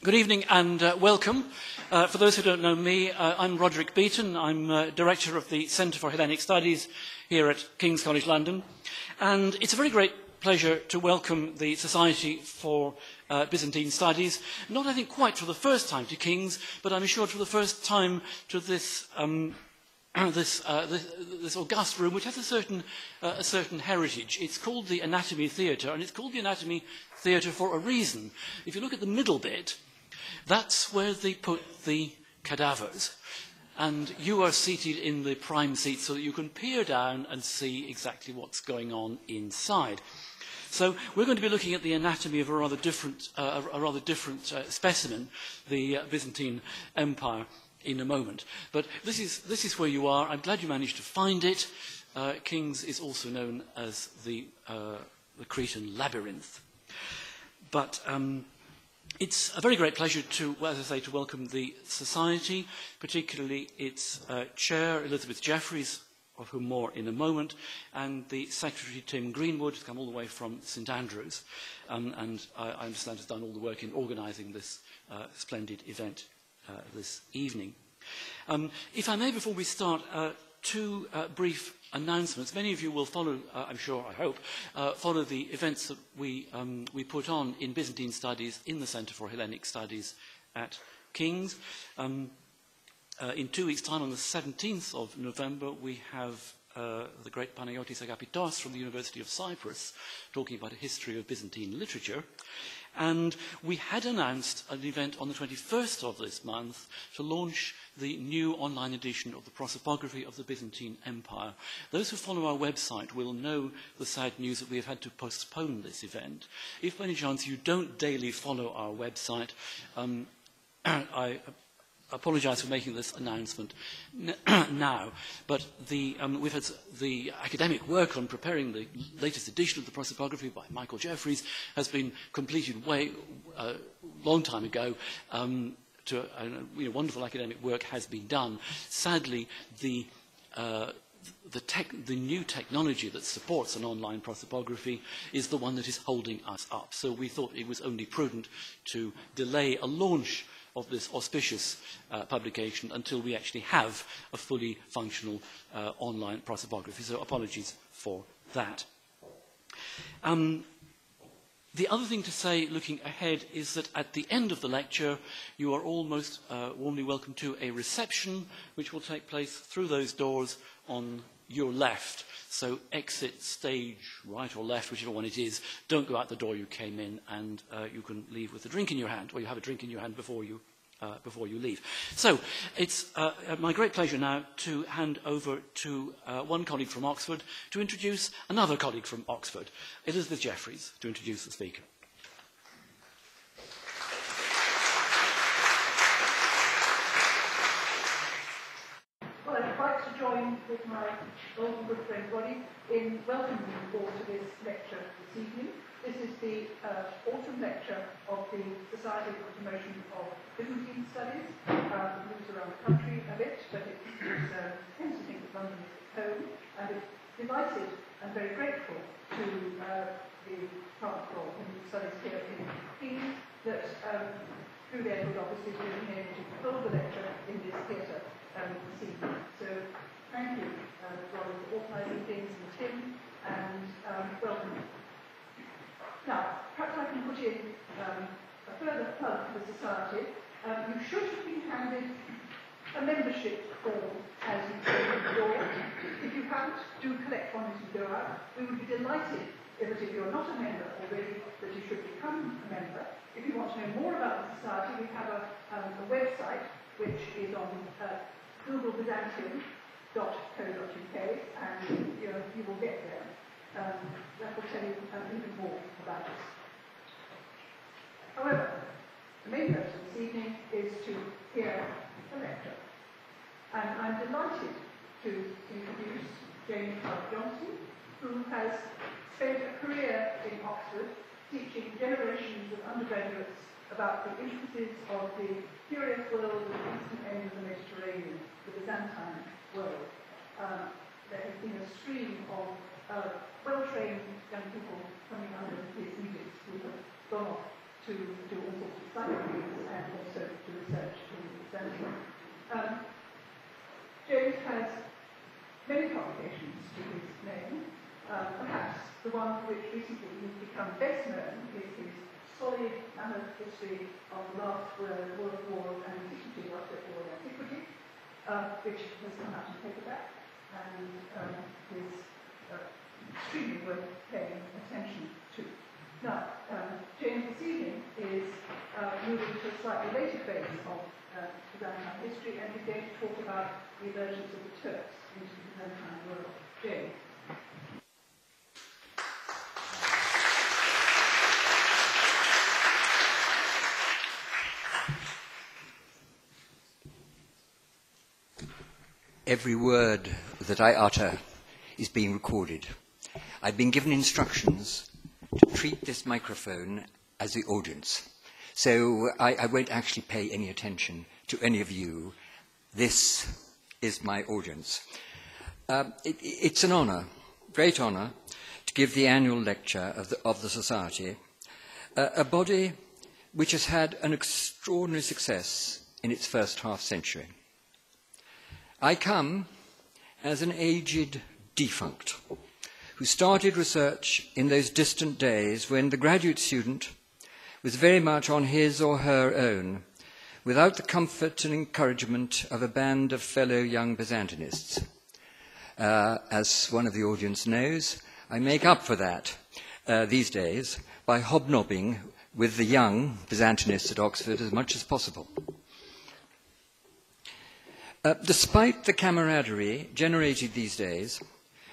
Good evening and welcome. For those who don't know me, I'm Roderick Beaton. I'm Director of the Centre for Hellenic Studies here at King's College London. And it's a very great pleasure to welcome the Society for Byzantine Studies, not I think quite for the first time to King's, but I'm assured for the first time to this this august room, which has a certain heritage. It's called the Anatomy Theatre, and it's called the Anatomy Theatre for a reason. If you look at the middle bit, that's where they put the cadavers. And you are seated in the prime seat so that you can peer down and see exactly what's going on inside. So we're going to be looking at the anatomy of a rather different specimen, the Byzantine Empire, in a moment. But this is where you are. I'm glad you managed to find it. King's is also known as the Cretan Labyrinth. But it's a very great pleasure to, as I say, to welcome the Society, particularly its chair, Elizabeth Jeffreys, of whom more in a moment, and the Secretary, Tim Greenwood, who's come all the way from St Andrews, and I understand has done all the work in organising this splendid event this evening. If I may, before we start, two brief announcements. Many of you will follow, I'm sure, I hope, follow the events that we put on in Byzantine Studies in the Centre for Hellenic Studies at King's. In 2 weeks' time, on the 17th of November, we have the great Panayotis Agapitos from the University of Cyprus talking about a history of Byzantine literature. And we had announced an event on the 21st of this month to launch the new online edition of the prosopography of the Byzantine Empire. Those who follow our website will know the sad news that we have had to postpone this event. If by any chance you don't daily follow our website, I apologise for making this announcement now, but we've had the academic work on preparing the latest edition of the prosopography by Michael Jeffreys has been completed long time ago. Wonderful academic work has been done. Sadly, the new technology that supports an online prosopography is the one that is holding us up. So we thought it was only prudent to delay a launch of this auspicious publication until we actually have a fully functional online prosopography. So apologies for that. The other thing to say, looking ahead, is that at the end of the lecture, you are all most warmly welcome to a reception, which will take place through those doors on your left. So exit stage right or left, whichever one it is. Don't go out the door you came in, and you can leave with a drink in your hand, or you have a drink in your hand before you leave. So it's my great pleasure now to hand over to one colleague from Oxford to introduce another colleague from Oxford, Elizabeth Jeffreys, to introduce the speaker. Well, I'd like to join with my old and good friend Roddy in welcoming you all to this lecture this evening. This is the autumn lecture of the Society for the Promotion of Byzantine Studies. It moves around the country a bit, but it tends to think that London is its home, and it's delighted and very grateful to the Department for Women's Studies here in King's that through their good offices we've been able to hold the lecture in this theatre this evening. So thank you, Roddy, for organising things, and Tim, and welcome. Now, perhaps I can put in a further plug for the Society. You should have been handed a membership form as you came in the door. If you haven't, do collect one as you go out. We would be delighted if you're not a member already, that you should become a member. If you want to know more about the Society, we have a website which is on Google Byzantium.co.uk, and you will get there. That will tell you even more about us. However, the main purpose of this evening is to hear the lecture. And I'm delighted to introduce Jane Clark-Johnson, who has spent a career in Oxford teaching generations of undergraduates about the intricacies of the curious world of the eastern end of the Mediterranean, the Byzantine world. There has been a stream of well-trained young people coming under his edict who have gone off to do all sorts of science Byzantium. James has many publications to his name. Perhaps the one for which recently he's become best known is his solid mammoth history of the last World War of Antiquity, Antiquity, which has come out in paperback and is extremely worth paying attention to. Now, James this evening is moving to a slightly later phase of Byzantine history, and he's going to talk about the emergence of the Turks into the Byzantine world. James. Every word that I utter is being recorded. I've been given instructions to treat this microphone as the audience. So I won't actually pay any attention to any of you. This is my audience. It's an honour, great honour, to give the annual lecture of the Society, a body which has had an extraordinary success in its first half-century. I come as an aged defunct who started research in those distant days when the graduate student was very much on his or her own, without the comfort and encouragement of a band of fellow young Byzantinists. As one of the audience knows, I make up for that these days by hobnobbing with the young Byzantinists at Oxford as much as possible. Despite the camaraderie generated these days,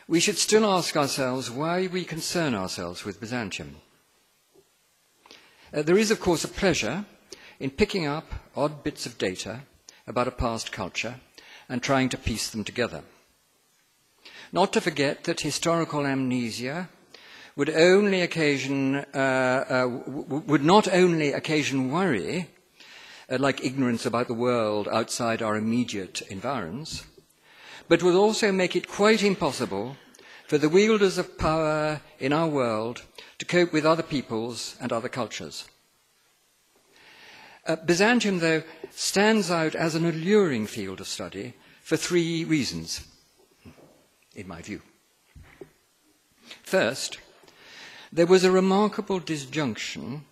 we should still ask ourselves why we concern ourselves with Byzantium. There is, of course, a pleasure in picking up odd bits of data about a past culture and trying to piece them together. Not to forget that historical amnesia would not only occasion worry, like ignorance about the world outside our immediate environs, but would also make it quite impossible for the wielders of power in our world to cope with other peoples and other cultures. Byzantium, though, stands out as an alluring field of study for three reasons, in my view. First, there was a remarkable disjunction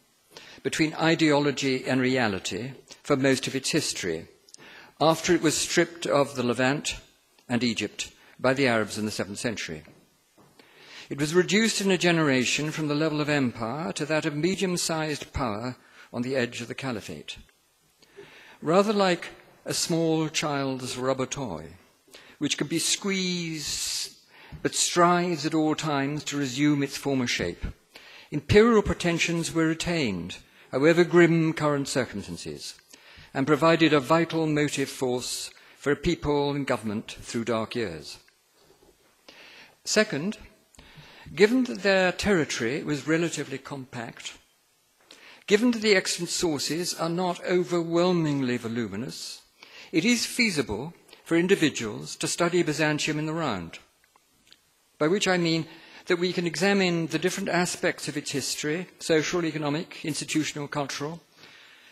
between ideology and reality for most of its history, after it was stripped of the Levant and Egypt by the Arabs in the 7th century. It was reduced in a generation from the level of empire to that of medium-sized power on the edge of the caliphate. Rather like a small child's rubber toy, which can be squeezed but strives at all times to resume its former shape, imperial pretensions were retained, however grim current circumstances, and provided a vital motive force for a people and government through dark years. Second, given that their territory was relatively compact, given that the extant sources are not overwhelmingly voluminous, it is feasible for individuals to study Byzantium in the round, by which I mean that we can examine the different aspects of its history, social, economic, institutional, cultural,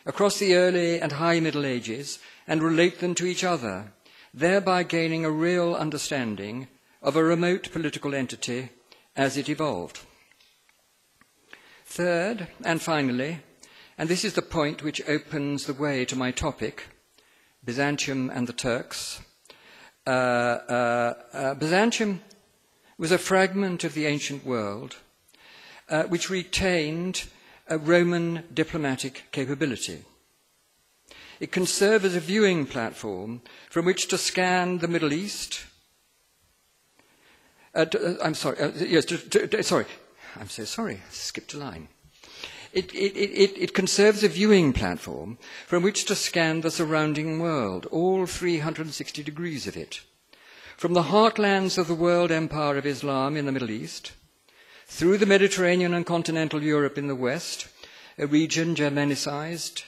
across the early and high Middle Ages, and relate them to each other, thereby gaining a real understanding of a remote political entity as it evolved. Third, and finally, and this is the point which opens the way to my topic, Byzantium and the Turks. Byzantium was a fragment of the ancient world which retained a Roman diplomatic capability. It can serve as a viewing platform from which to scan the Middle East. I'm so sorry, I skipped a line. It can serve as a viewing platform from which to scan the surrounding world, all 360 degrees of it. From the heartlands of the world empire of Islam in the Middle East, through the Mediterranean and continental Europe in the West, a region Germanicized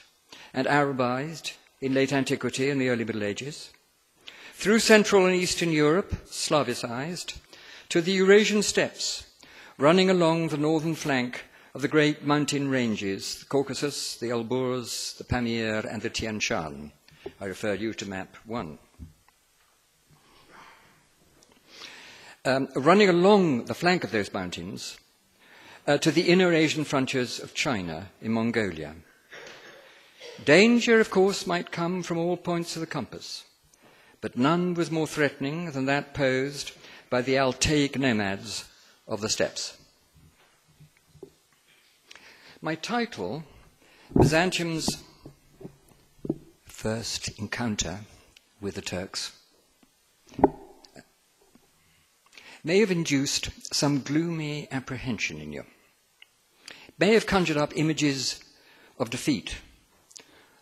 and Arabized in late antiquity and the early Middle Ages, through Central and Eastern Europe, Slavicized, to the Eurasian steppes, running along the northern flank of the great mountain ranges, the Caucasus, the Elburz, the Pamir, and the Tian Shan, I refer you to map 1. Running along the flank of those mountains to the inner Asian frontiers of China in Mongolia. Danger, of course, might come from all points of the compass, but none was more threatening than that posed by the Altaic nomads of the steppes. My title, Byzantium's First Encounter with the Turks, may have induced some gloomy apprehension in you. It may have conjured up images of defeat,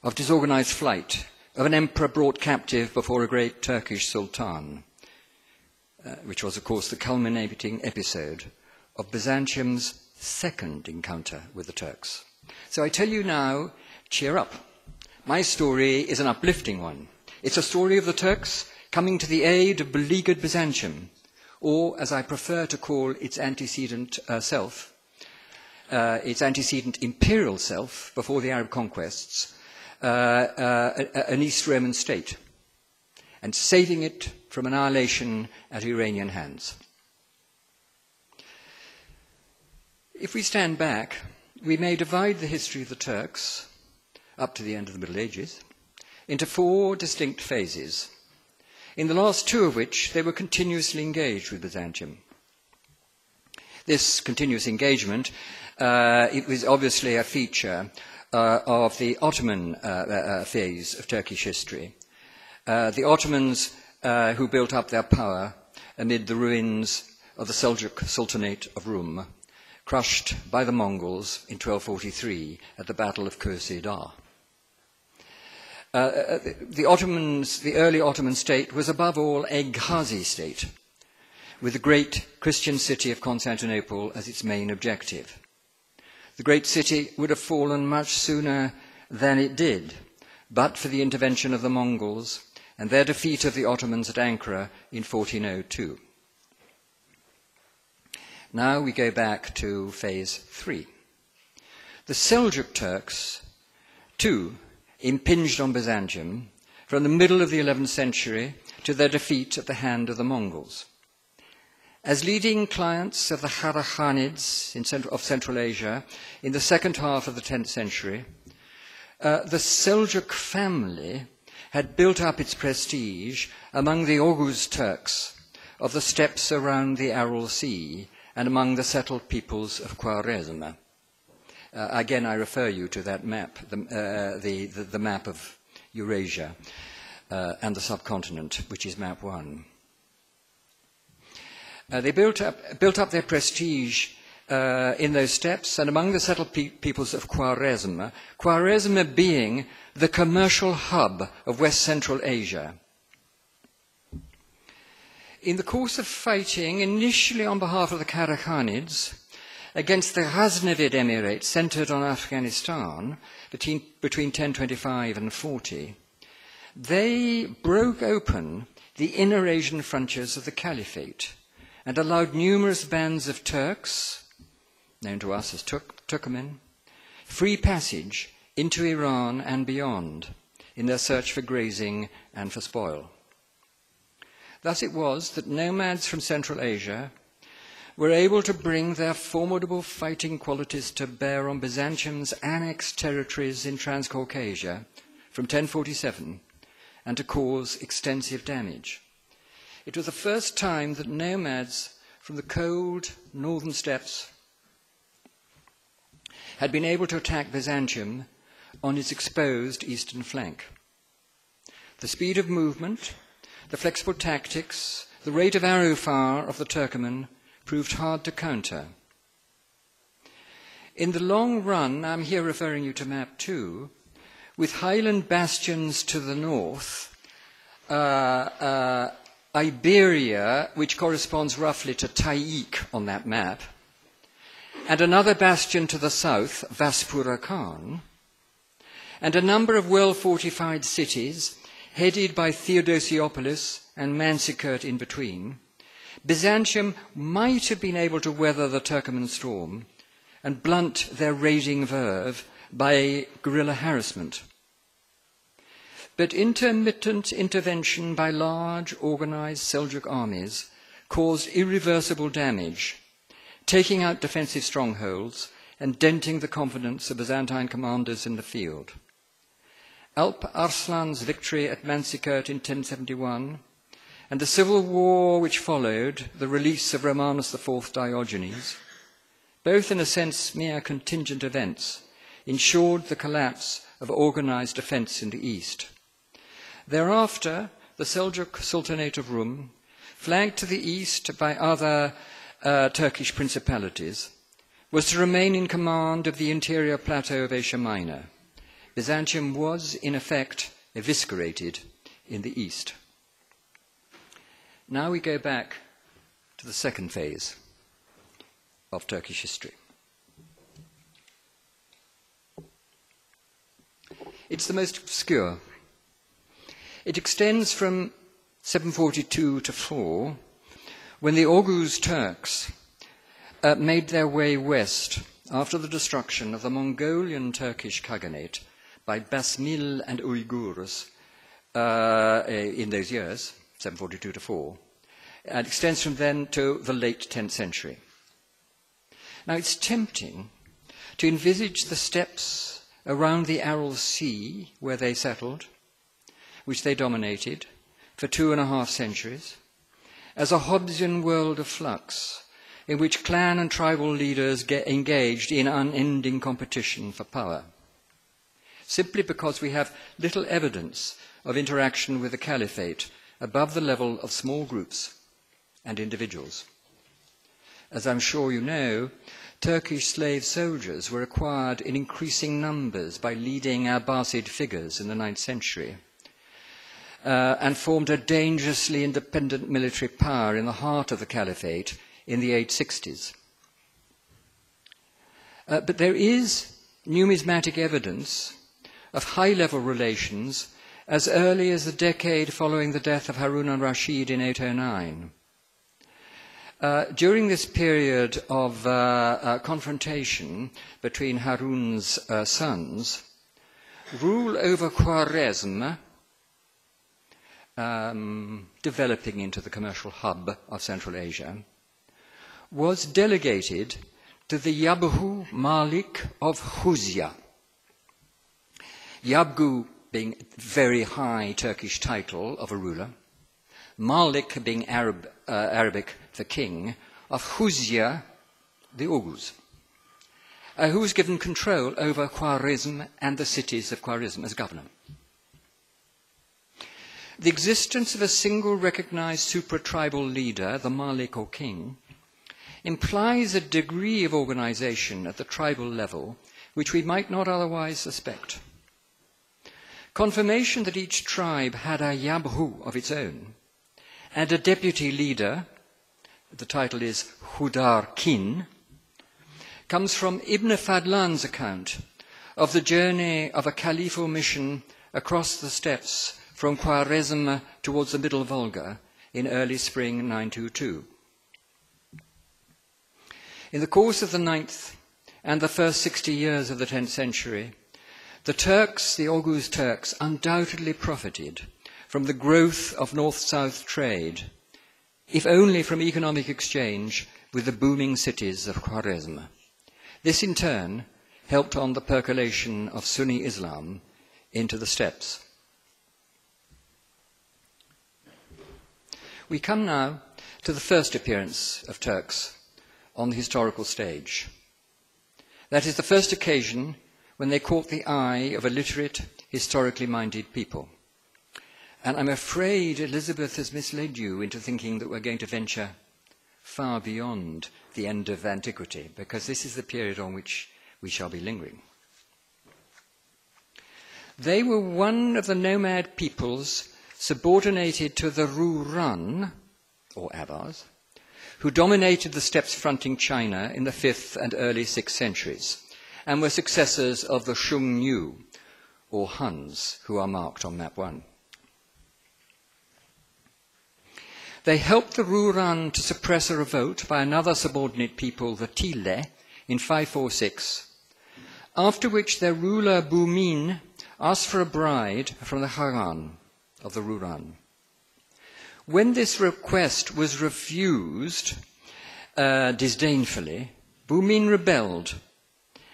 of disorganized flight, of an emperor brought captive before a great Turkish sultan, which was, of course, the culminating episode of Byzantium's second encounter with the Turks. So I tell you now, cheer up. My story is an uplifting one. It's a story of the Turks coming to the aid of beleaguered Byzantium, or, as I prefer to call its antecedent self, its antecedent imperial self before the Arab conquests, an East Roman state, and saving it from annihilation at Iranian hands. If we stand back, we may divide the history of the Turks, up to the end of the Middle Ages, into 4 distinct phases, in the last 2 of which they were continuously engaged with Byzantium. This continuous engagement, it was obviously a feature of the Ottoman phase of Turkish history. The Ottomans who built up their power amid the ruins of the Seljuk Sultanate of Rum, crushed by the Mongols in 1243 at the Battle of Köse-Dağ. The early Ottoman state was above all a Ghazi state, with the great Christian city of Constantinople as its main objective. The great city would have fallen much sooner than it did, but for the intervention of the Mongols and their defeat of the Ottomans at Ankara in 1402. Now we go back to phase 3. The Seljuk Turks, too, impinged on Byzantium from the middle of the 11th century to their defeat at the hand of the Mongols. As leading clients of the Karakhanids of Central Asia in the second half of the 10th century, the Seljuk family had built up its prestige among the Oghuz Turks of the steppes around the Aral Sea and among the settled peoples of Khwarezm. Again, I refer you to that map, the map of Eurasia and the subcontinent, which is map 1. They built up their prestige in those steppes and among the settled peoples of Khwarezm, Khwarezm being the commercial hub of West Central Asia. In the course of fighting, initially on behalf of the Karakhanids, against the Ghaznavid Emirate centered on Afghanistan between 1025 and 40, they broke open the inner Asian frontiers of the Caliphate and allowed numerous bands of Turks, known to us as Turkmen, free passage into Iran and beyond in their search for grazing and for spoil. Thus it was that nomads from Central Asia were able to bring their formidable fighting qualities to bear on Byzantium's annexed territories in Transcaucasia from 1047 and to cause extensive damage. It was the first time that nomads from the cold northern steppes had been able to attack Byzantium on its exposed eastern flank. The speed of movement, the flexible tactics, the rate of arrow fire of the Turkmen proved hard to counter. In the long run, I'm here referring you to map 2, with highland bastions to the north, Iberia, which corresponds roughly to Taik on that map, and another bastion to the south, Vaspura Khan, and a number of well-fortified cities headed by Theodosiopolis and Manzikert in between, Byzantium might have been able to weather the Turkoman storm and blunt their raiding verve by guerrilla harassment. but intermittent intervention by large organized Seljuk armies caused irreversible damage, taking out defensive strongholds and denting the confidence of Byzantine commanders in the field. Alp Arslan's victory at Manzikert in 1071 and the civil war which followed, the release of Romanus IV Diogenes, both in a sense mere contingent events, ensured the collapse of organized defense in the east. Thereafter, the Seljuk Sultanate of Rum, flanked to the east by other Turkish principalities, was to remain in command of the interior plateau of Asia Minor. Byzantium was, in effect, eviscerated in the east. Now we go back to the second phase of Turkish history. It's the most obscure. It extends from 742 to 4, when the Oghuz Turks made their way west after the destruction of the Mongolian Turkish Khaganate by Basmil and Uyghurs in those years, 742 to 4, and extends from then to the late 10th century. Now, it's tempting to envisage the steppes around the Aral Sea where they settled, which they dominated for 2.5 centuries, as a Hobbesian world of flux in which clan and tribal leaders engaged in unending competition for power, simply because we have little evidence of interaction with the caliphate above the level of small groups and individuals. As I'm sure you know, Turkish slave soldiers were acquired in increasing numbers by leading Abbasid figures in the 9th century, and formed a dangerously independent military power in the heart of the caliphate in the 860s. But there is numismatic evidence of high-level relations as early as the decade following the death of Harun al-Rashid in 809. During this period of confrontation between Harun's sons, rule over Khwarezm, developing into the commercial hub of Central Asia, was delegated to the Yabgu Malik of Huzya. Yabgu being a very high Turkish title of a ruler, Malik being Arabic for king, of Huzya, the Oghuz, who was given control over Khwarezm and the cities of Khwarezm as governor. The existence of a single recognized supra-tribal leader, the Malik or king, implies a degree of organization at the tribal level which we might not otherwise suspect. Confirmation that each tribe had a Yabgu of its own and a deputy leader, the title is Hudar Kin, comes from Ibn Fadlan's account of the journey of a caliphal mission across the steppes from Khwarezm towards the Middle Volga in early spring 922. In the course of the 9th and the first 60 years of the 10th century, the Turks, the Oghuz Turks, undoubtedly profited from the growth of north-south trade, if only from economic exchange with the booming cities of Khwarezm. This, in turn, helped on the percolation of Sunni Islam into the steppes. We come now to the first appearance of Turks on the historical stage. That is the first occasion when they caught the eye of a literate, historically minded people. And I'm afraid Elizabeth has misled you into thinking that we're going to venture far beyond the end of Antiquity, because this is the period on which we shall be lingering. They were one of the nomad peoples subordinated to the Ruran, or Avars, who dominated the steppes fronting China in the 5th and early 6th centuries, and were successors of the Xiongnu, or Huns, who are marked on map 1. They helped the Ruran to suppress a revolt by another subordinate people, the Tile, in 546, after which their ruler Bumin asked for a bride from the Khagan of the Ruran. When this request was refused disdainfully, Bumin rebelled,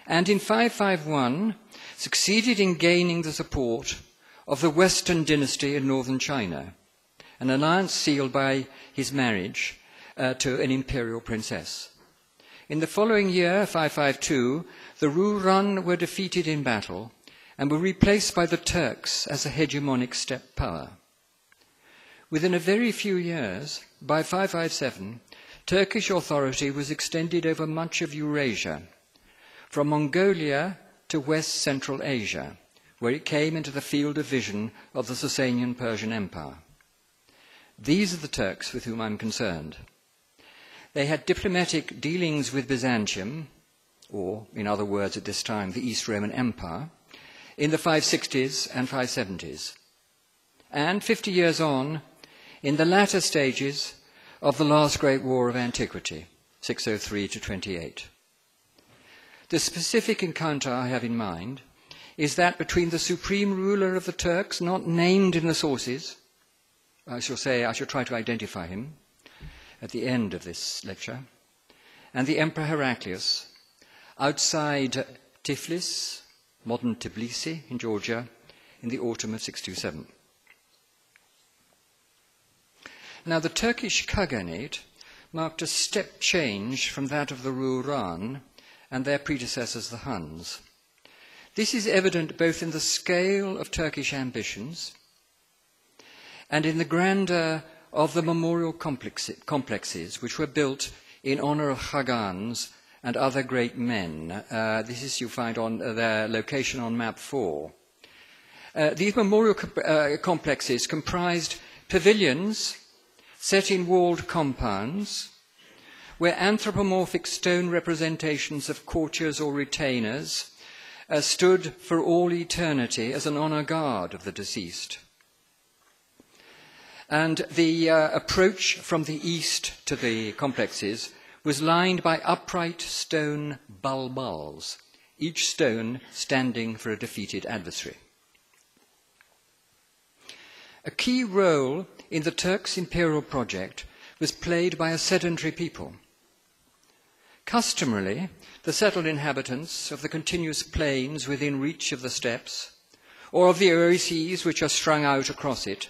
and in 551 succeeded in gaining the support of the Western dynasty in northern China, an alliance sealed by his marriage to an imperial princess. In the following year, 552, the Ruran were defeated in battle and were replaced by the Turks as a hegemonic steppe power. Within a very few years, by 557, Turkish authority was extended over much of Eurasia, from Mongolia to West Central Asia, where it came into the field of vision of the Sasanian Persian Empire. These are the Turks with whom I'm concerned. They had diplomatic dealings with Byzantium, or, in other words at this time, the East Roman Empire, in the 560s and 570s. And 50 years on, in the latter stages of the last great war of Antiquity, 603 to 28. The specific encounter I have in mind is that between the supreme ruler of the Turks, not named in the sources, I shall try to identify him at the end of this lecture, and the Emperor Heraclius, outside Tiflis, modern Tbilisi in Georgia, in the autumn of 627. Now, the Turkish Khaganate marked a step change from that of the Ruran and their predecessors, the Huns. This is evident both in the scale of Turkish ambitions and in the grandeur of the memorial complexes which were built in honor of Khagans and other great men. You find on their location on map 4. These memorial complexes comprised pavilions set in walled compounds, where anthropomorphic stone representations of courtiers or retainers stood for all eternity as an honor guard of the deceased. And the approach from the east to the complexes was lined by upright stone balbals, each stone standing for a defeated adversary. A key role in the Turks' imperial project was played by a sedentary people. Customarily, the settled inhabitants of the continuous plains within reach of the steppes, or of the oases which are strung out across it,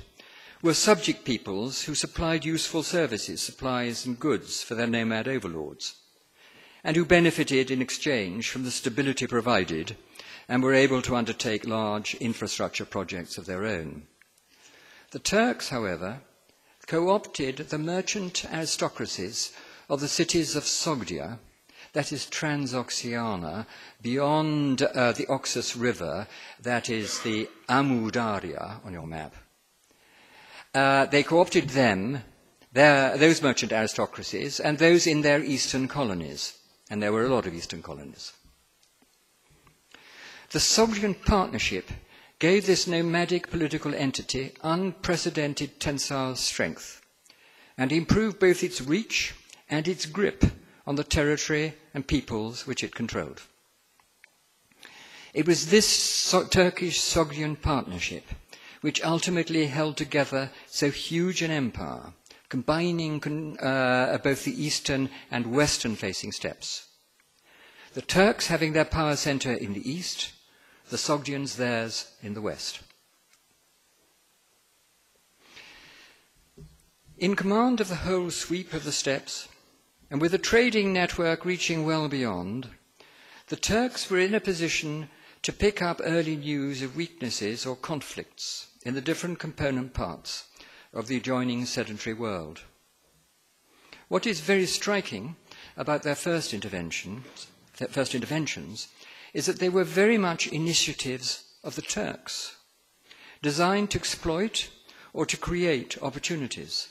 were subject peoples who supplied useful services, supplies and goods for their nomad overlords, and who benefited in exchange from the stability provided and were able to undertake large infrastructure projects of their own. The Turks, however, co-opted the merchant aristocracies of the cities of Sogdia, that is Transoxiana, beyond the Oxus River, that is the Amu Darya on your map. They co-opted them, those merchant aristocracies, and those in their eastern colonies, and there were a lot of eastern colonies. The Sogdian partnership gave this nomadic political entity unprecedented tensile strength and improved both its reach and its grip on the territory and peoples which it controlled. It was this Turkish-Sogdian partnership which ultimately held together so huge an empire, combining both the eastern and western-facing steppes. The Turks having their power centre in the east, the Sogdians theirs in the west. In command of the whole sweep of the steppes, and with a trading network reaching well beyond, the Turks were in a position to pick up early news of weaknesses or conflicts in the different component parts of the adjoining sedentary world. What is very striking about their first interventions is that they were very much initiatives of the Turks, designed to exploit or to create opportunities.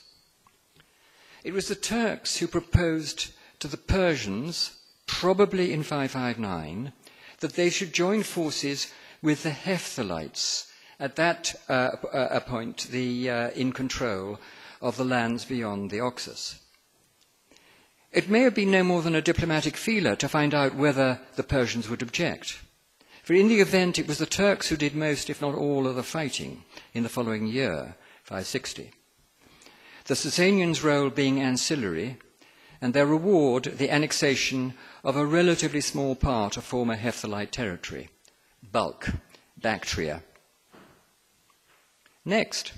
It was the Turks who proposed to the Persians, probably in 559, that they should join forces with the Hephthalites, at that point in control of the lands beyond the Oxus. It may have been no more than a diplomatic feeler to find out whether the Persians would object. For in the event, it was the Turks who did most, if not all, of the fighting in the following year, 560. The Sasanians' role being ancillary, and their reward the annexation of a relatively small part of former Hephthalite territory, Bulk, Bactria. Next,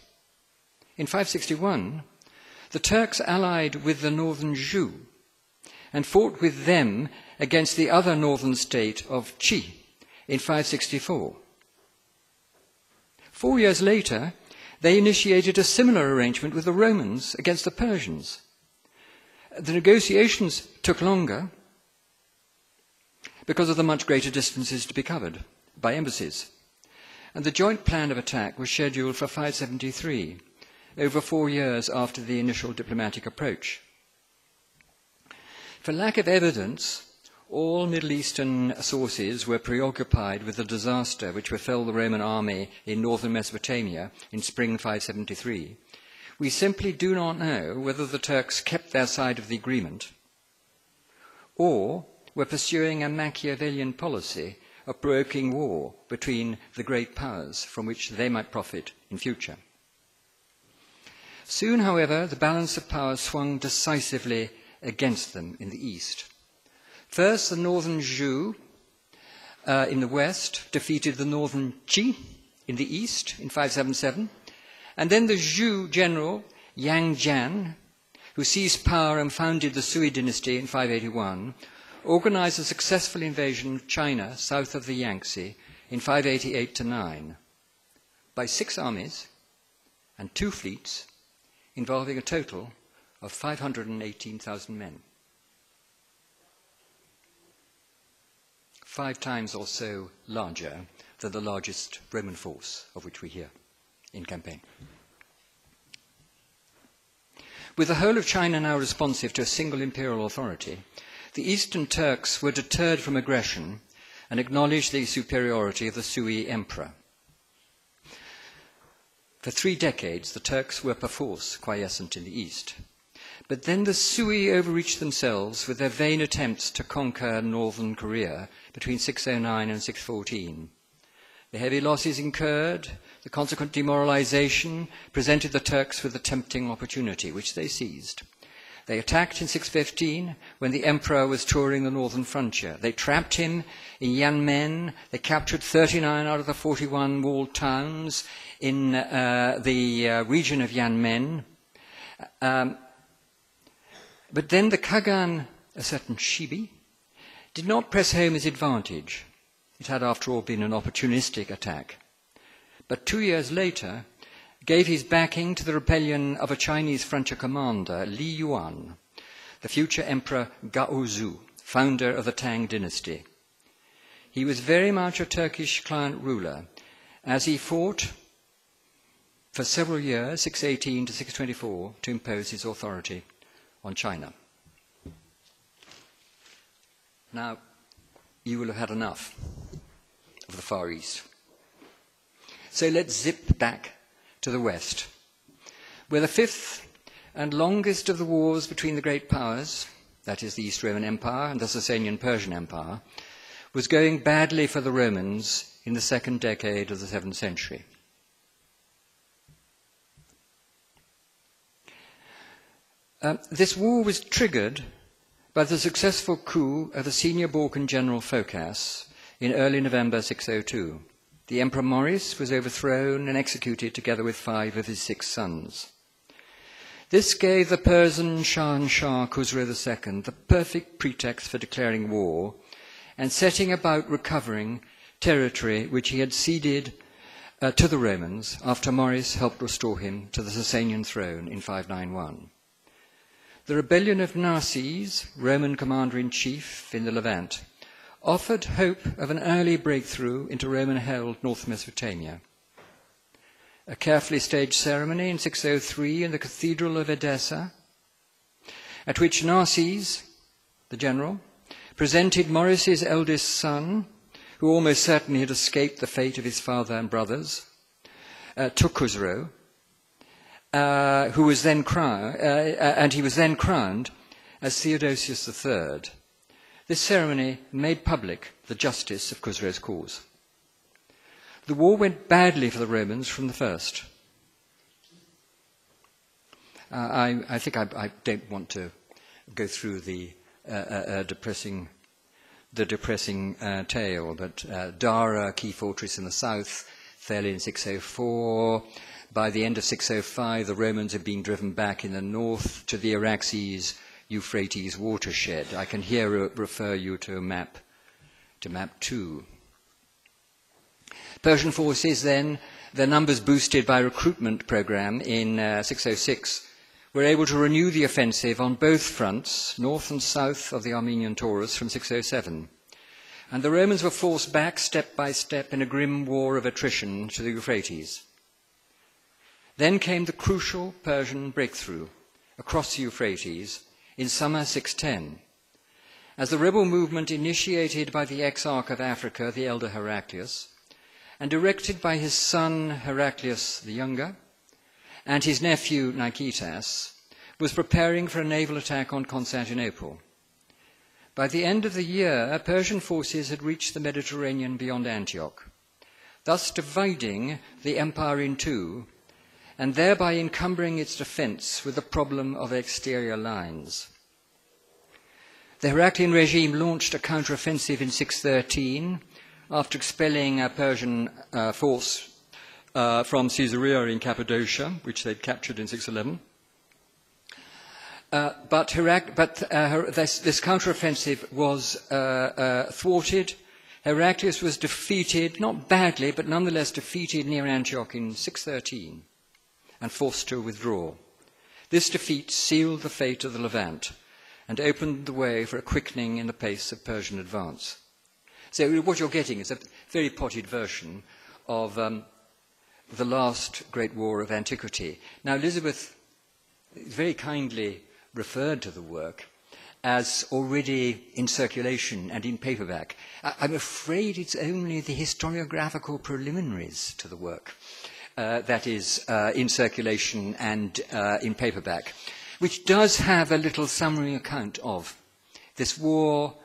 in 561, the Turks allied with the northern Zhou and fought with them against the other northern state of Qi in 564. 4 years later, they initiated a similar arrangement with the Romans against the Persians. The negotiations took longer because of the much greater distances to be covered by embassies. And the joint plan of attack was scheduled for 573, over 4 years after the initial diplomatic approach. For lack of evidence, all Middle Eastern sources were preoccupied with the disaster which befell the Roman army in northern Mesopotamia in spring 573. We simply do not know whether the Turks kept their side of the agreement or were pursuing a Machiavellian policy of provoking war between the great powers from which they might profit in future. Soon, however, the balance of power swung decisively against them in the east. First, the northern Zhou in the west defeated the northern Qi in the east in 577, and then the Zhou general Yang Jian, who seized power and founded the Sui dynasty in 581, organized a successful invasion of China south of the Yangtze in 588-9 by 6 armies and 2 fleets involving a total of 518,000 men. 5 times or so larger than the largest Roman force of which we hear in campaign. With the whole of China now responsive to a single imperial authority, the Eastern Turks were deterred from aggression and acknowledged the superiority of the Sui emperor. For 3 decades, the Turks were perforce quiescent in the east. But then the Sui overreached themselves with their vain attempts to conquer northern Korea between 609 and 614. The heavy losses incurred, the consequent demoralization, presented the Turks with a tempting opportunity, which they seized. They attacked in 615 when the emperor was touring the northern frontier. They trapped him in Yanmen. They captured 39 out of the 41 walled towns in the region of Yanmen. But then the Kagan, a certain Shibi, did not press home his advantage. It had, after all, been an opportunistic attack. But 2 years later, gave his backing to the rebellion of a Chinese frontier commander, Li Yuan, the future emperor Gaozu, founder of the Tang dynasty. He was very much a Turkish client ruler, as he fought for several years, 618 to 624, to impose his authority on China. Now, you will have had enough of the Far East. So let's zip back to the west, where the 5th and longest of the wars between the great powers, that is the East Roman Empire and the Sasanian Persian Empire, was going badly for the Romans in the 2nd decade of the 7th century. This war was triggered by the successful coup of the senior Balkan general Phocas in early November 602. The Emperor Maurice was overthrown and executed together with 5 of his 6 sons. This gave the Persian Shahanshah Khusro II the perfect pretext for declaring war and setting about recovering territory which he had ceded to the Romans after Maurice helped restore him to the Sasanian throne in 591. The rebellion of Narses, Roman commander-in-chief in the Levant, offered hope of an early breakthrough into Roman-held North Mesopotamia. A carefully staged ceremony in 603 in the Cathedral of Edessa, at which Narses, the general, presented Maurice's eldest son, who almost certainly had escaped the fate of his father and brothers, to Khusro, who was then crowned, and he was then crowned as Theodosius III. This ceremony made public the justice of Khusro's cause. The war went badly for the Romans from the first. I think I don't want to go through the depressing tale, but Dara, key fortress in the south, fell in 604. By the end of 605, the Romans had been driven back in the north to the Araxes Euphrates watershed. I can here refer you to map 2. Persian forces then, their numbers boosted by recruitment program in 606, were able to renew the offensive on both fronts, north and south of the Armenian Taurus, from 607. And the Romans were forced back step by step in a grim war of attrition to the Euphrates. Then came the crucial Persian breakthrough across the Euphrates in summer 610, as the rebel movement initiated by the exarch of Africa, the elder Heraclius, and directed by his son Heraclius the Younger and his nephew Nicetas, was preparing for a naval attack on Constantinople. By the end of the year, Persian forces had reached the Mediterranean beyond Antioch, thus dividing the empire in two and thereby encumbering its defense with the problem of exterior lines. The Heraclian regime launched a counteroffensive in 613 after expelling a Persian force from Caesarea in Cappadocia, which they'd captured in 611. But this counteroffensive was thwarted. Heraclius was defeated, not badly, but nonetheless defeated near Antioch in 613 and forced to withdraw. This defeat sealed the fate of the Levant and opened the way for a quickening in the pace of Persian advance. So what you're getting is a very potted version of the last great war of antiquity. Now, Elizabeth very kindly referred to the work as already in circulation and in paperback. I'm afraid it's only the historiographical preliminaries to the work that is in circulation and in paperback, which does have a little summary account of this war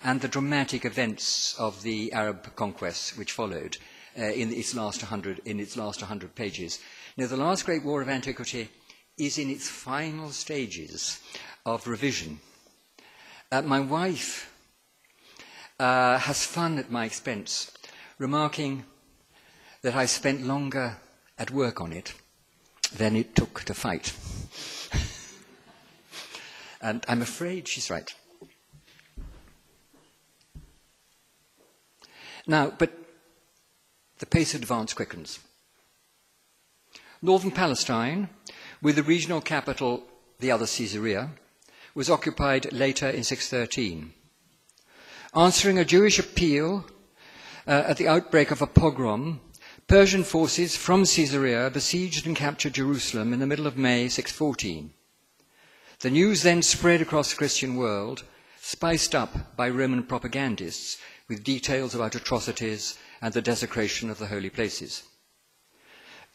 and the dramatic events of the Arab conquests which followed in its last 100 pages. Now, the last great war of antiquity is in its final stages of revision. My wife has fun at my expense, remarking that I spent longer at work on it than it took to fight. And I'm afraid she's right. Now, but the pace of advance quickens. Northern Palestine, with the regional capital, the other Caesarea, was occupied later in 613. Answering a Jewish appeal at the outbreak of a pogrom, Persian forces from Caesarea besieged and captured Jerusalem in the middle of May 614. The news then spread across the Christian world, spiced up by Roman propagandists with details about atrocities and the desecration of the holy places.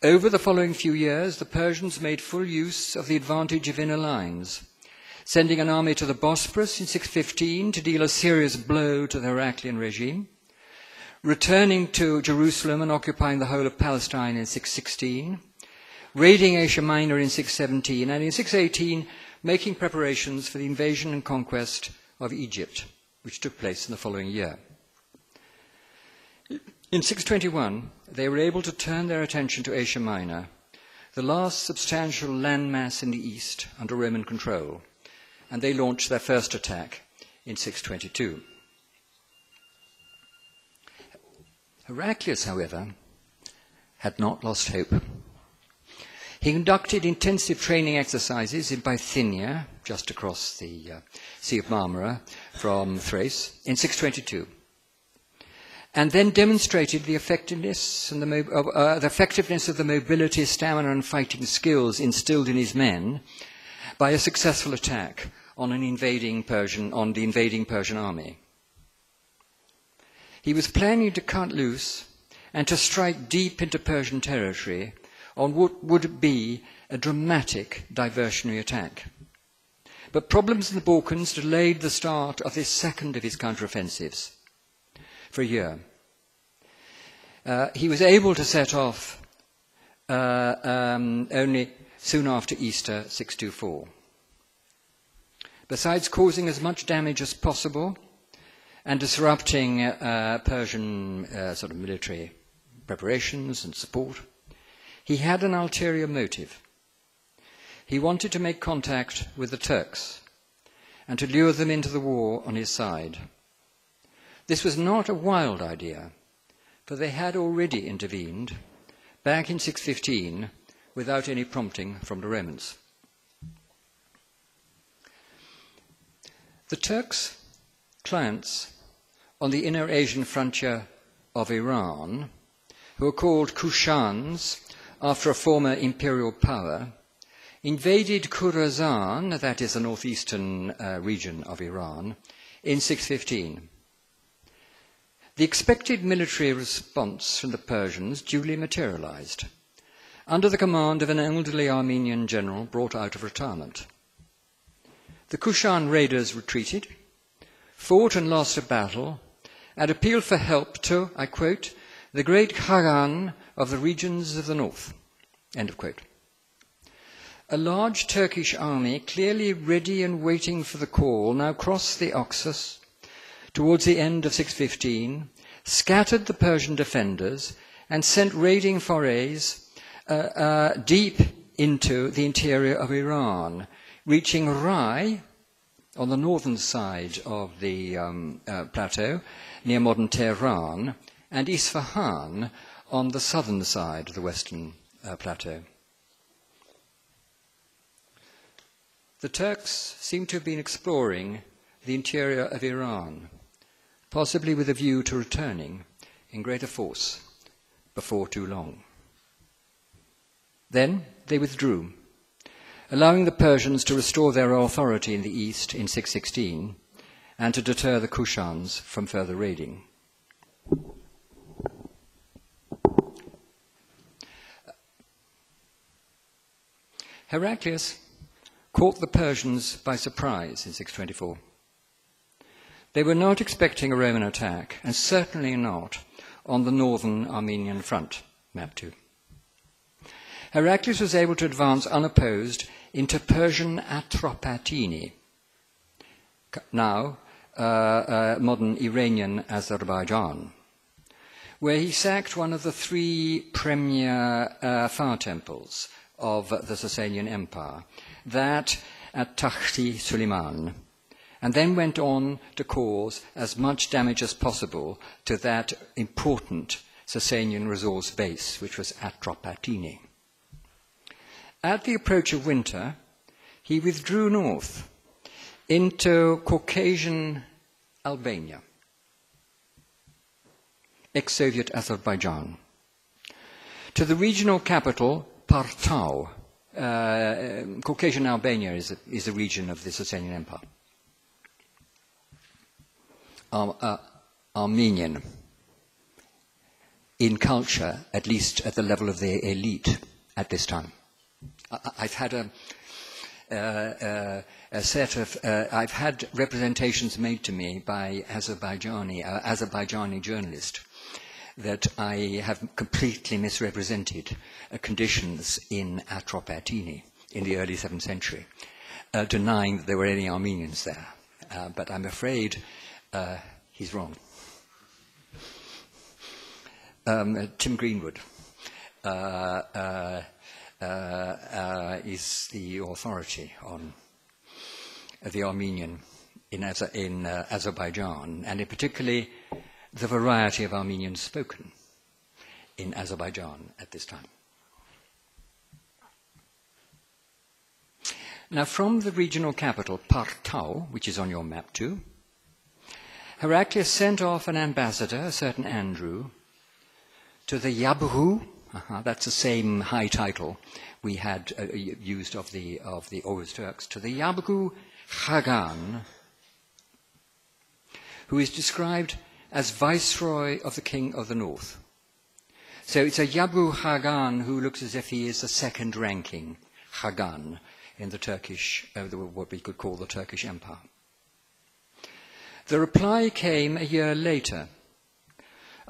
Over the following few years, the Persians made full use of the advantage of inner lines, sending an army to the Bosporus in 615 to deal a serious blow to the Heraclian regime, returning to Jerusalem and occupying the whole of Palestine in 616, raiding Asia Minor in 617, and in 618 making preparations for the invasion and conquest of Egypt, which took place in the following year. In 621, they were able to turn their attention to Asia Minor, the last substantial landmass in the east under Roman control, and they launched their first attack in 622. Heraclius, however, had not lost hope. He conducted intensive training exercises in Bithynia, just across the Sea of Marmara from Thrace, in 622, and then demonstrated the effectiveness and of the mobility, stamina, and fighting skills instilled in his men by a successful attack on the invading Persian army. He was planning to cut loose and to strike deep into Persian territory on what would be a dramatic diversionary attack. But problems in the Balkans delayed the start of this second of his counteroffensives for a year. He was able to set off only soon after Easter 624. Besides causing as much damage as possible and disrupting Persian sort of military preparations and support, he had an ulterior motive. He wanted to make contact with the Turks and to lure them into the war on his side. This was not a wild idea, for they had already intervened back in 615 without any prompting from the Romans. The Turks' clients on the inner Asian frontier of Iran, who are called Kushans after a former imperial power, invaded Khurasan, that is the northeastern region of Iran, in 615. The expected military response from the Persians duly materialized, under the command of an elderly Armenian general brought out of retirement. The Kushan raiders retreated, fought and lost a battle, and appealed for help to, I quote, the great Khagan of the regions of the north, end of quote. A large Turkish army, clearly ready and waiting for the call, now crossed the Oxus towards the end of 615, scattered the Persian defenders, and sent raiding forays deep into the interior of Iran, reaching Rai on the northern side of the plateau, near modern Tehran, and Isfahan on the southern side of the western plateau. The Turks seem to have been exploring the interior of Iran, possibly with a view to returning in greater force before too long. Then they withdrew, allowing the Persians to restore their authority in the east in 616 and to deter the Kushans from further raiding. Heraclius caught the Persians by surprise in 624. They were not expecting a Roman attack, and certainly not on the northern Armenian front, map 2. Heraclius was able to advance unopposed into Persian Atropatene, now modern Iranian Azerbaijan, where he sacked one of the three premier fire temples of the Sasanian Empire, that at Takhti Suleiman, and then went on to cause as much damage as possible to that important Sasanian resource base, which was Atropatene. At the approach of winter, he withdrew north into Caucasian Albania, ex-Soviet Azerbaijan, to the regional capital Partau. Caucasian Albania is a region of the Sasanian Empire. Armenian in culture, at least at the level of the elite at this time. I've had I've had representations made to me by Azerbaijani journalist that I have completely misrepresented conditions in Atropatene in the early 7th century, denying that there were any Armenians there. But I'm afraid he's wrong. Tim Greenwood is the authority on the Armenian in Azerbaijan, and in particularly the variety of Armenian spoken in Azerbaijan at this time. Now, from the regional capital, Partau, which is on your map too, Heraclius sent off an ambassador, a certain Andrew, to the Yabru. That's the same high title we had used of the Oghuz Turks, to the Yabru Khagan, who is described as viceroy of the king of the north. So it's a Yabru Khagan who looks as if he is the second-ranking Khagan in the Turkish, what we could call the Turkish Empire. The reply came a year later,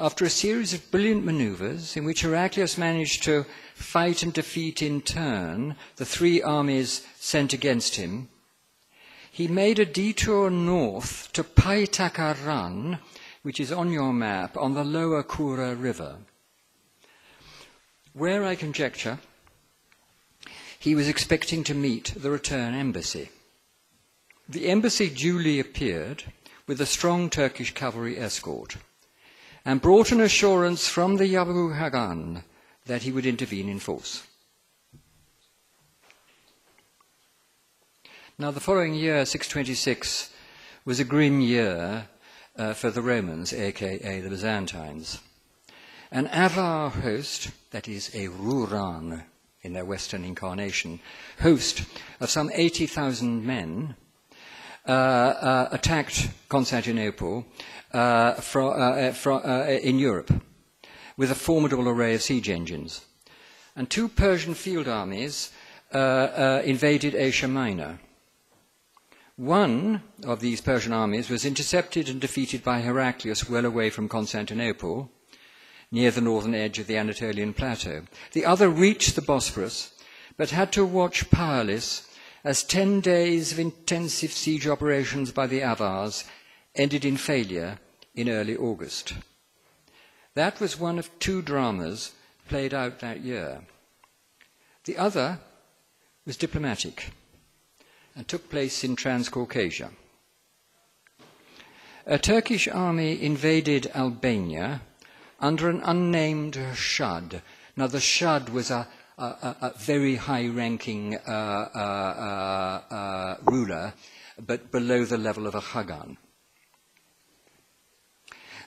after a series of brilliant maneuvers in which Heraclius managed to fight and defeat in turn the three armies sent against him, he made a detour north to Paitakaran, which is on your map, on the lower Kura River, where I conjecture he was expecting to meet the return embassy. The embassy duly appeared with a strong Turkish cavalry escort and brought an assurance from the Yabu Hagan that he would intervene in force. Now, the following year, 626, was a grim year for the Romans, aka the Byzantines. An Avar host, that is a Ruran in their Western incarnation, host of some 80,000 men, attacked Constantinople in Europe with a formidable array of siege engines. And two Persian field armies invaded Asia Minor. One of these Persian armies was intercepted and defeated by Heraclius well away from Constantinople, near the northern edge of the Anatolian plateau. The other reached the Bosphorus, but had to watch powerless as 10 days of intensive siege operations by the Avars ended in failure in early August. That was one of two dramas played out that year. The other was diplomatic and took place in Transcaucasia. A Turkish army invaded Albania under an unnamed Shad. Now, the Shad was a very high-ranking ruler, but below the level of a Hagan.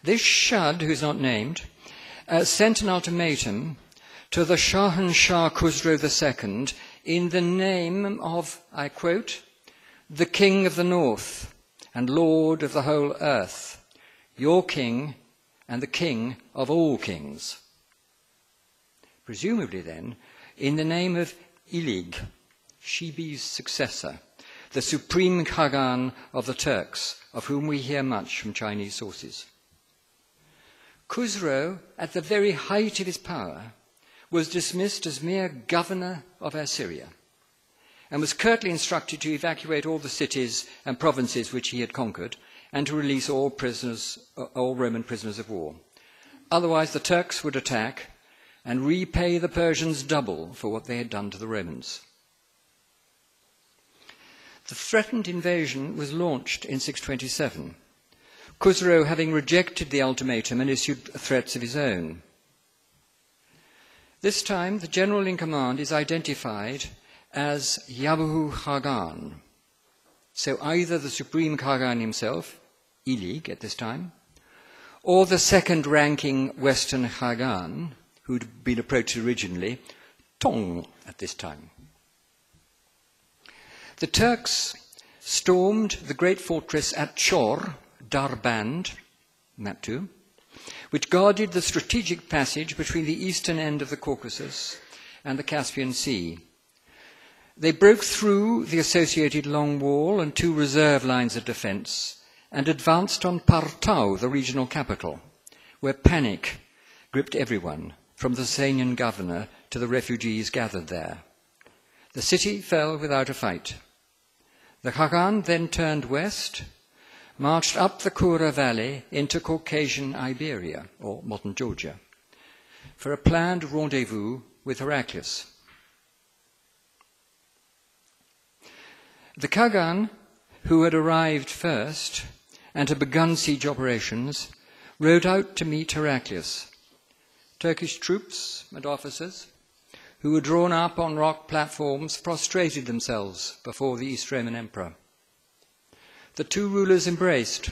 This Shad, who's not named, sent an ultimatum to the Shahanshah Khusro II in the name of, I quote, the King of the North and Lord of the whole earth, your King and the King of all kings. Presumably then, in the name of Ilig, Shibi's successor, the supreme Khagan of the Turks, of whom we hear much from Chinese sources. Khusro, at the very height of his power, was dismissed as mere governor of Assyria and was curtly instructed to evacuate all the cities and provinces which he had conquered and to release all Roman prisoners of war. Otherwise, the Turks would attack and repay the Persians double for what they had done to the Romans. The threatened invasion was launched in 627, Khusro having rejected the ultimatum and issued threats of his own. This time, the general in command is identified as Yabu Hagan. So either the supreme Khagan himself, Ilig at this time, or the second-ranking Western Khagan, who'd been approached originally, Tong at this time. The Turks stormed the great fortress at Chor, Darband, map 2, which guarded the strategic passage between the eastern end of the Caucasus and the Caspian Sea. They broke through the associated long wall and two reserve lines of defense and advanced on Partau, the regional capital, where panic gripped everyone, from the Sasanian governor to the refugees gathered there. The city fell without a fight. The Khagan then turned west, marched up the Kura Valley into Caucasian Iberia, or modern Georgia, for a planned rendezvous with Heraclius. The Khagan, who had arrived first and had begun siege operations, rode out to meet Heraclius. Turkish troops and officers, who were drawn up on rock platforms, prostrated themselves before the East Roman Emperor. The two rulers embraced.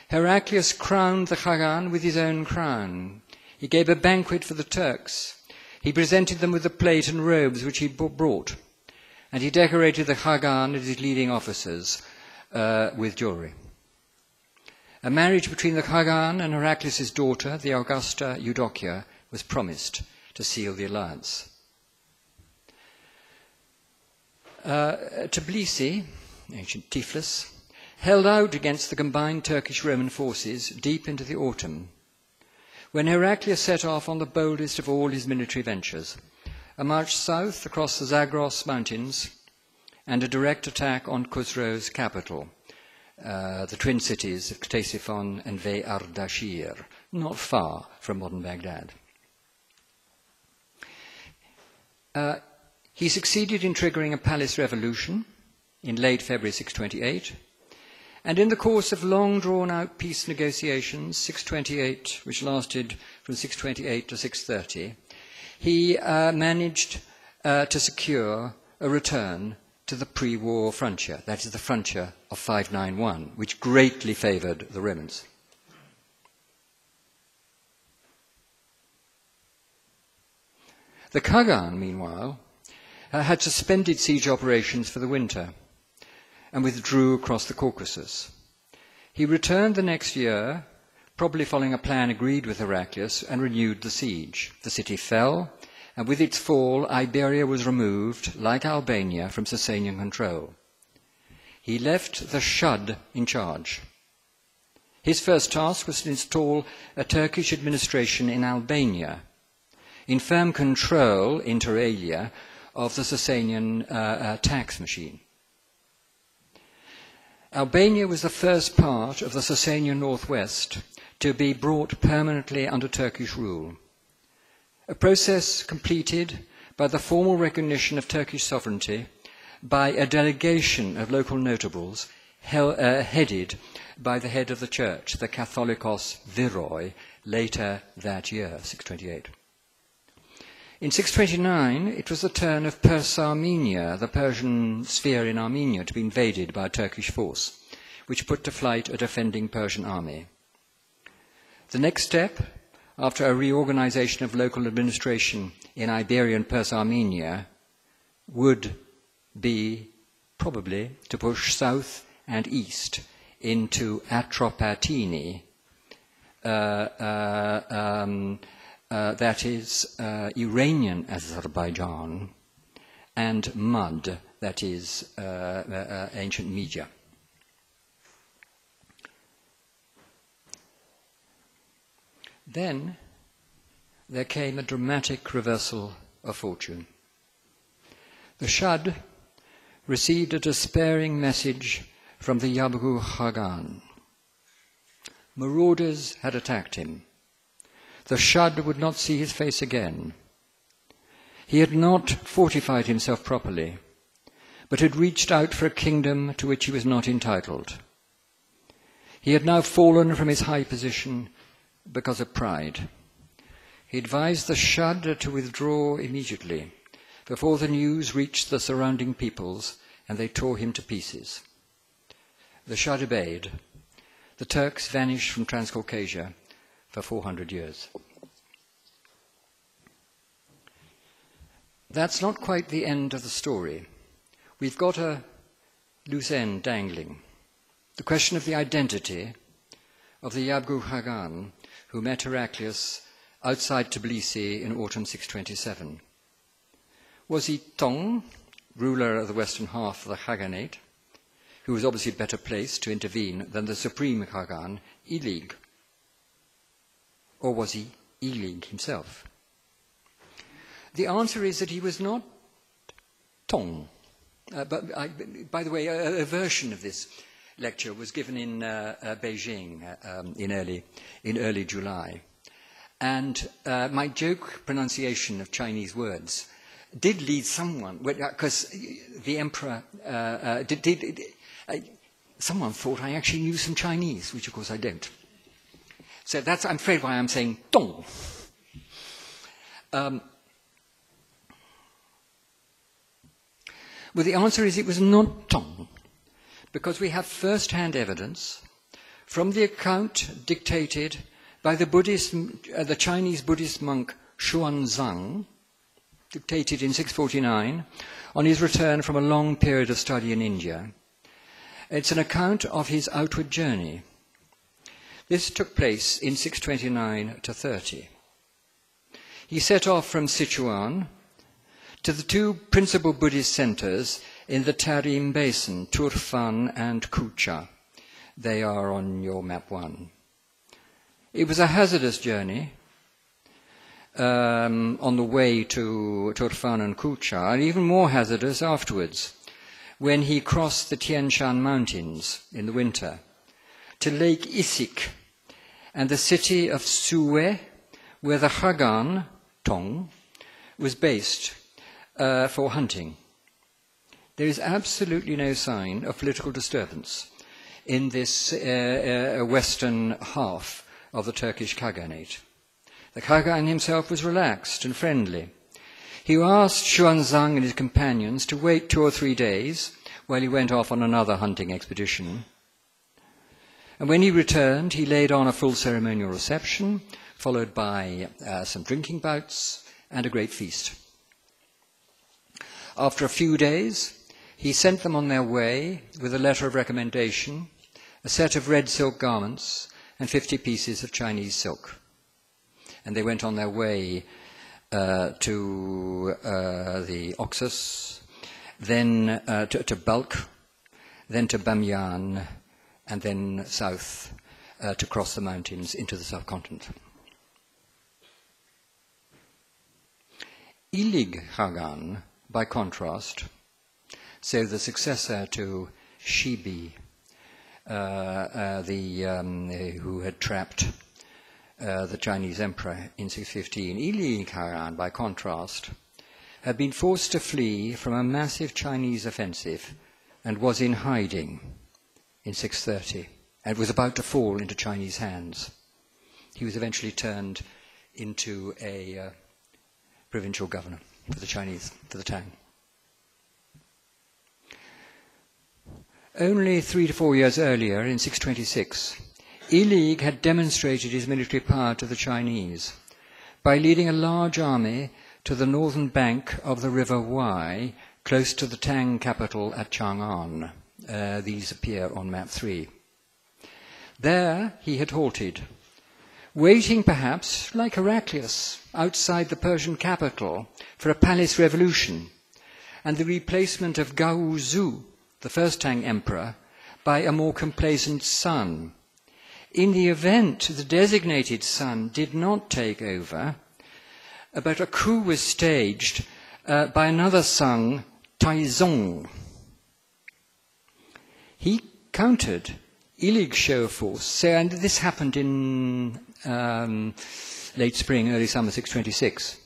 Heraclius crowned the Khagan with his own crown. He gave a banquet for the Turks. He presented them with the plate and robes which he brought. And he decorated the Khagan and his leading officers with jewelry. A marriage between the Khagan and Heraclius' daughter, the Augusta Eudokia, was promised to seal the alliance. Tbilisi, ancient Tiflis, held out against the combined Turkish-Roman forces deep into the autumn. when Heraclius set off on the boldest of all his military ventures, a march south across the Zagros Mountains and a direct attack on Khosrow's capital, the twin cities of Ctesiphon and Ve Ardashir, not far from modern Baghdad. He succeeded in triggering a palace revolution in late February 628, and in the course of long drawn-out peace negotiations, 628, which lasted from 628 to 630, he managed to secure a return to the pre-war frontier, that is the frontier of 591, which greatly favoured the Romans. The Khagan, meanwhile, had suspended siege operations for the winter and withdrew across the Caucasus. He returned the next year, probably following a plan agreed with Heraclius, and renewed the siege. The city fell, and with its fall, Iberia was removed, like Albania, from Sasanian control. He left the Shud in charge. His first task was to install a Turkish administration in Albania, in firm control, inter alia, of the Sasanian tax machine. Albania was the first part of the Sasanian northwest to be brought permanently under Turkish rule, a process completed by the formal recognition of Turkish sovereignty by a delegation of local notables headed by the head of the church, the Catholicos Viroi, later that year, 628. In 629, it was the turn of Persa-Armenia, the Persian sphere in Armenia, to be invaded by a Turkish force, which put to flight a defending Persian army. The next step, after a reorganization of local administration in Iberia and Persa-Armenia, would be probably to push south and east into Atropatene, that is Iranian Azerbaijan, and Mud, that is ancient Media. Then there came a dramatic reversal of fortune. The Shad received a despairing message from the Yabgu Khagan. Marauders had attacked him. The Shad would not see his face again. He had not fortified himself properly, but had reached out for a kingdom to which he was not entitled. He had now fallen from his high position because of pride. He advised the Shad to withdraw immediately, before the news reached the surrounding peoples and they tore him to pieces. The Shad obeyed. The Turks vanished from Transcaucasia for 400 years. That's not quite the end of the story. We've got a loose end dangling. The question of the identity of the Yabgu Khagan who met Heraclius outside Tbilisi in autumn 627. Was he Tong, ruler of the western half of the Khaganate, who was obviously better placed to intervene than the supreme Khagan, Ilig? Or was he Ilig himself? The answer is that he was not Tong. By the way, a version of this lecture was given in Beijing in early July. And my joke pronunciation of Chinese words did lead someone, because the emperor, someone thought I actually knew some Chinese, which of course I don't. So that's, I'm afraid, why I'm saying Dong. Well, the answer is it was not Tong, because we have first-hand evidence from the account dictated by the Chinese Buddhist monk Xuanzang, dictated in 649, on his return from a long period of study in India. It's an account of his outward journey. This took place in 629 to 30. He set off from Sichuan to the two principal Buddhist centers in the Tarim Basin, Turfan and Kucha. They are on your map 1. It was a hazardous journey, on the way to Turfan and Kucha, and even more hazardous afterwards, when he crossed the Tian Shan Mountains in the winter to Lake Issyk and the city of Suwe, where the Khagan, Tong, was based for hunting. There is absolutely no sign of political disturbance in this western half of the Turkish Khaganate. The Khagan himself was relaxed and friendly. He asked Xuanzang and his companions to wait 2 or 3 days while he went off on another hunting expedition. And when he returned, he laid on a full ceremonial reception, followed by some drinking bouts and a great feast. After a few days, he sent them on their way with a letter of recommendation, a set of red silk garments, and 50 pieces of Chinese silk. And they went on their way to the Oxus, then to Balkh, then to Bamyan, and then south to cross the mountains into the subcontinent. Ilig Khagan, by contrast, so the successor to Shibi, who had trapped the Chinese emperor in 615, Ilig Khagan, by contrast, had been forced to flee from a massive Chinese offensive and was in hiding in 630 and was about to fall into Chinese hands. He was eventually turned into a provincial governor for the Chinese, for the Tang. Only 3 to 4 years earlier, in 626, Ilig had demonstrated his military power to the Chinese by leading a large army to the northern bank of the river Wai, close to the Tang capital at Chang'an. These appear on map 3. There he had halted, waiting perhaps, like Heraclius, outside the Persian capital for a palace revolution and the replacement of Gao Zu, the first Tang emperor, by a more complacent son. In the event the designated son did not take over, but a coup was staged by another son, Taizong. He countered Ilig's show force, and this happened in late spring, early summer 626.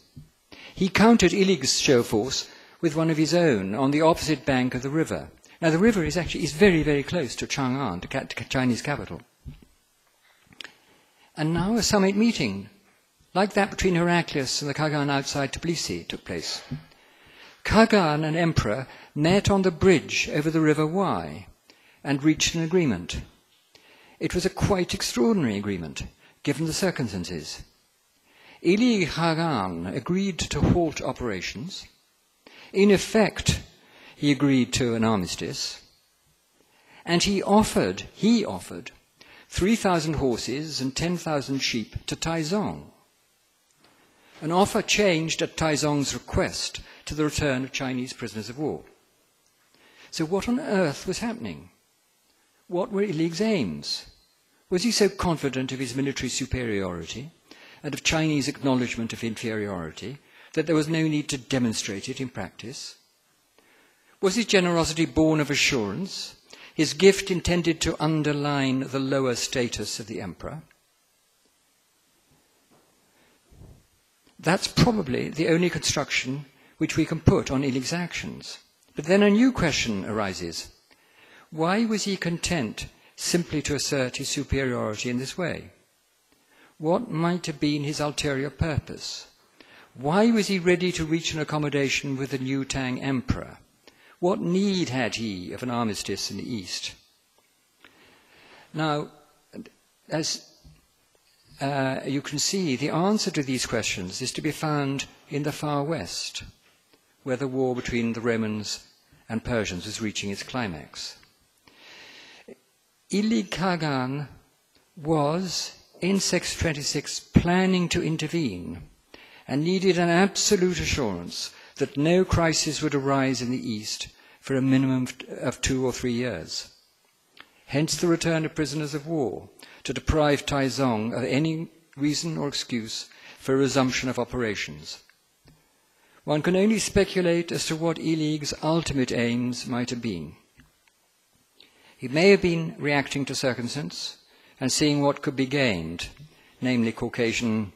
He countered Ilig's show force with one of his own on the opposite bank of the river. Now the river is very, very close to Chang'an, the Chinese capital. And now a summit meeting, like that between Heraclius and the Khagan outside Tbilisi, took place. Khagan and emperor met on the bridge over the river Wai and reached an agreement. It was a quite extraordinary agreement, given the circumstances. Ilig Khagan agreed to halt operations. In effect, he agreed to an armistice, and he offered 3,000 horses and 10,000 sheep to Taizong. An offer changed at Taizong's request to the return of Chinese prisoners of war. So what on earth was happening? What were Ilig's aims? Was he so confident of his military superiority and of Chinese acknowledgement of inferiority that there was no need to demonstrate it in practice? Was his generosity born of assurance, his gift intended to underline the lower status of the emperor? That's probably the only construction which we can put on Ilig's actions. But then a new question arises. Why was he content simply to assert his superiority in this way? What might have been his ulterior purpose? Why was he ready to reach an accommodation with the new Tang emperor? What need had he of an armistice in the East? Now, as you can see, the answer to these questions is to be found in the far west, where the war between the Romans and Persians was reaching its climax. Ilig Khagan was, in 626, planning to intervene and needed an absolute assurance that no crisis would arise in the East for a minimum of 2 or 3 years. Hence the return of prisoners of war, to deprive Taizong of any reason or excuse for resumption of operations. One can only speculate as to what Ilig's ultimate aims might have been. He may have been reacting to circumstance and seeing what could be gained, namely Caucasian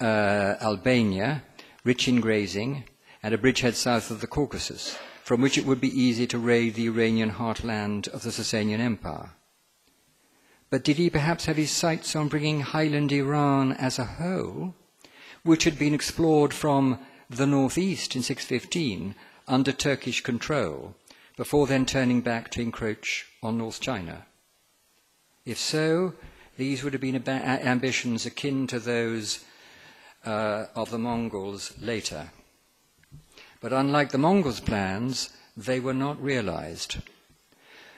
Albania, rich in grazing, and a bridgehead south of the Caucasus, from which it would be easy to raid the Iranian heartland of the Sasanian Empire. But did he perhaps have his sights on bringing highland Iran as a whole, which had been explored from the northeast in 615 under Turkish control, before then turning back to encroach on North China? If so, these would have been ambitions akin to those of the Mongols later. But unlike the Mongols' plans, they were not realized.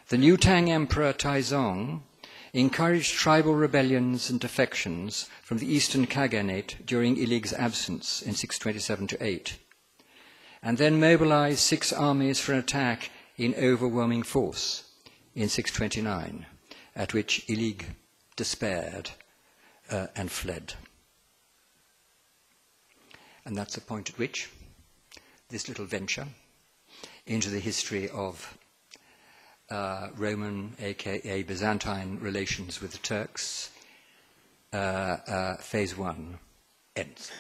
The new Tang Emperor Taizong encouraged tribal rebellions and defections from the Eastern Khaganate during Ilig's absence in 627-8, and then mobilized 6 armies for an attack in overwhelming force in 629, at which Ilig despaired and fled. And that's the point at which this little venture into the history of Roman, aka Byzantine, relations with the Turks, phase 1 ends.